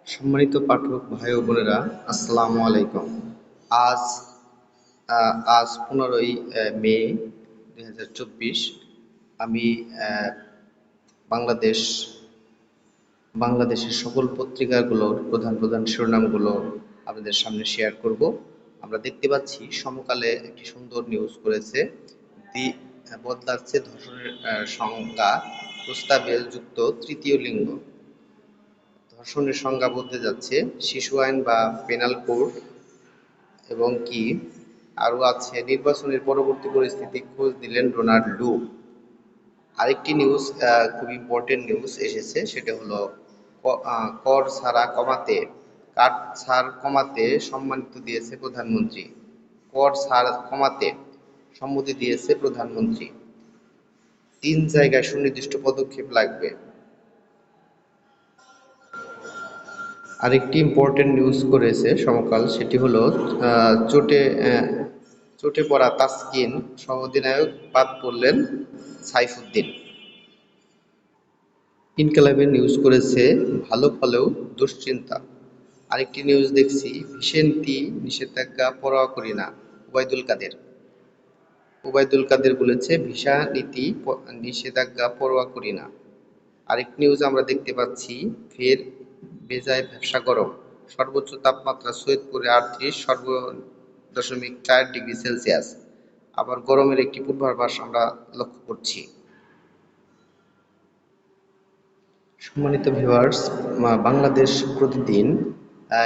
সম্মানিত পাঠক ভাই ও বোনেরা, আসসালামু আলাইকুম। আজ আজ 15ই মে 2024। আমি বাংলাদেশ বাংলাদেশের সকল পত্রিকাগুলোর প্রধান প্রধান শিরোনামগুলো আপনাদের সামনে শেয়ার করব। আমরা দেখতে পাচ্ছি সমকালে একটি সুন্দর নিউজ করেছে, বদলাচ্ছে ধর্ষণের সংজ্ঞা, প্রস্তাবে যুক্ত তৃতীয় লিঙ্গ। ধর্ষণের সংজ্ঞা বদলে যাচ্ছে, শিশু আইন বা পেনাল কোড এবং কি আরও আছে, নির্বাচনের পরবর্তী পরিস্থিতি খোঁজ দিলেন ডোনাল্ড লু। আরেকটি নিউজ, খুব ইম্পর্টেন্ট নিউজ এসেছে, সেটা হলো কর ছাড় কমাতে সম্মানিত দিয়েছে প্রধানমন্ত্রী। কর ছাড় কমাতে সম্মতি দিয়েছে প্রধানমন্ত্রী। 3 জায়গায় সুনির্দিষ্ট পদক্ষেপ লাগবে। আরেকটি ইম্পর্টেন্ট নিউজ করেছে সমকাল, সেটি হলো চোটে পড়া তাসকিন সহ-অধিনায়ক বাদ পড়লেন সাইফুদ্দিন। ইনকিলাবের নিউজ করেছে ভালো ফলেও দুশ্চিন্তা। আরেকটি নিউজ দেখছি, ভিসেন্তি নিষেধাজ্ঞা পরোয়া করি না, ওবায়দুল কাদের বলেছে ভিসা নীতি নিষেধাজ্ঞা পরোয়া করি না। আরেকটি নিউজ আমরা দেখতে পাচ্ছি, ফের বেজায় ভ্যাপসা গরম, সর্বোচ্চ তাপমাত্রা সৈয়দপুরে 38.4°C। আবার গরমের একটি পূর্বাভাস আমরা লক্ষ্য করছি। সম্মানিত ভিউয়ার্স, বাংলাদেশ প্রতিদিন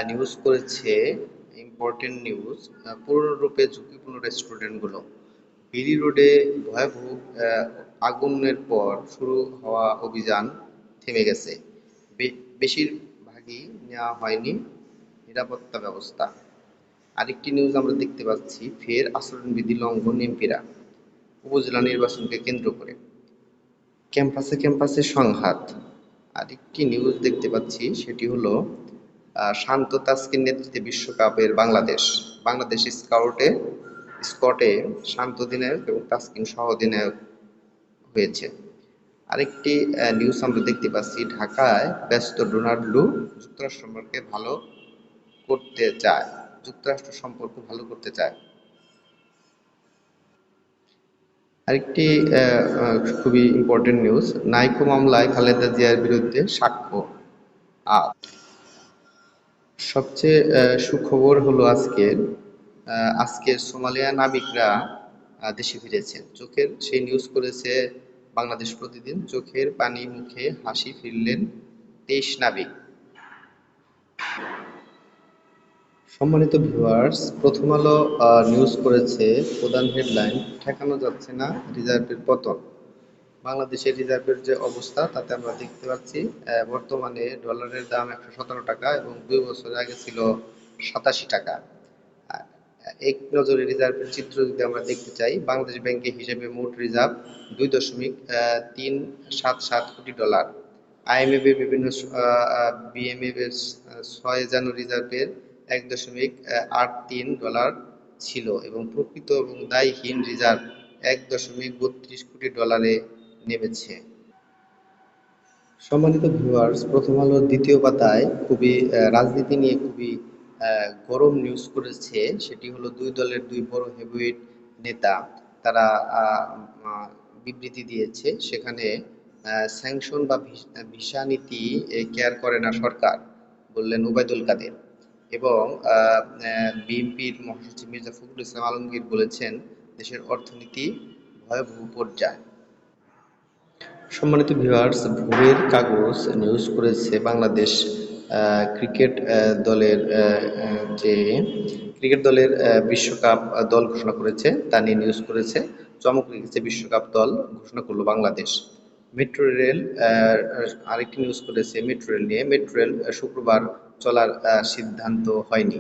নিউজ করেছে ইম্পর্টেন্ট নিউজ, পূর্ণরূপে ঝুঁকিপূর্ণ রেস্টুরেন্টগুলো। বিডি রোডে ভয়াবহ আগুনের পর শুরু হওয়া অভিযান থেমে গেছে, বেশিরভাগই নেওয়া হয়নি নিরাপত্তা ব্যবস্থা। আরেকটি নিউজ আমরা দেখতে পাচ্ছি, ফের আচরণবিধি লঙ্ঘন এমপিরা উপজেলা নির্বাচনকে কেন্দ্র করে। ক্যাম্পাসে সংঘাত। আরেকটি নিউজ দেখতে পাচ্ছি, সেটি হলো শান্ত তাসকিন নেতৃত্বে বিশ্বকাপের বাংলাদেশ স্কটে শান্ত অধিনায়ক এবং তাসকিন সহ অধিনায়ক হয়েছে। আরেকটি নিউজ আমরা দেখতে পাচ্ছি, ঢাকায় ব্যস্ত ডোনাল্ড লু, যুক্তরাষ্ট্র সম্পর্ক ভালো করতে চায়। আরেকটি খুবই ইম্পর্টেন্ট নিউজ, নাইকো মামলায় খালেদা জিয়ার বিরুদ্ধে সাক্ষ্য আজ। সবচেয়ে সুখবর হলো আজকের সোমালিয়া নাবিকরা দেশে ফিরেছেন। চোখের সেই নিউজ করেছে বাংলাদেশ প্রতিদিন, চোখের পানি মুখে হাসি ফিরলেন 23 নাবিক। সম্মানিত ভিউয়ার্স, প্রথম আলো নিউজ করেছে প্রধান হেডলাইন, ঠেকানো যাচ্ছে না রিজার্ভের পতন। বাংলাদেশের রিজার্ভের যে অবস্থা, তাতে আমরা দেখতে পাচ্ছি বর্তমানে ডলারের দাম 117 টাকা এবং 2 বছর আগে ছিল 87 টাকা। এক নজরে রিজার্ভের চিত্র যদি আমরা দেখতে চাই, বাংলাদেশ ব্যাংকের হিসেবে মোট রিজার্ভ 2.377 কোটি ডলার। IMF এর বিভিন্ন BMF এর 6 যেন রিজার্ভের 1.83 ডলার ছিল এবং প্রকৃত এবং দায়হীন রিজার্ভ 1.32 কোটি ডলারে নেমেছে। সম্মানিত ভিউয়ার্স, প্রথম আলোর দ্বিতীয় পাতায় রাজনীতি নিয়ে খুবই গরম নিউজ করেছে, সেটি হলো 2 দলের 2 বড় হেভিওয়েট নেতা, তারা বিবৃতি দিয়েছে, সেখানে স্যাংশন বা ভিসা নীতি কেয়ার করে না সরকার, বললেন ওবায়দুল কাদের। এবং বিএনপির মহাসচিব মির্জা ফখরুল ইসলাম আলমগীর বলেছেন, দেশের অর্থনীতি ভয়াবহ পর্যায়ে। সম্মানিত ভিউয়ার্স, ভোরের কাগজ নিউজ করেছে বাংলাদেশ ক্রিকেট দলের বিশ্বকাপ দল ঘোষণা করেছে, তা নিয়ে নিউজ করেছে। চমক রেখেছে, বিশ্বকাপ দল ঘোষণা করলো বাংলাদেশ। মেট্রো রেল, আরেকটি নিউজ করেছে মেট্রো রেল নিয়ে, মেট্রো রেল শুক্রবার চলার সিদ্ধান্ত হয়নি।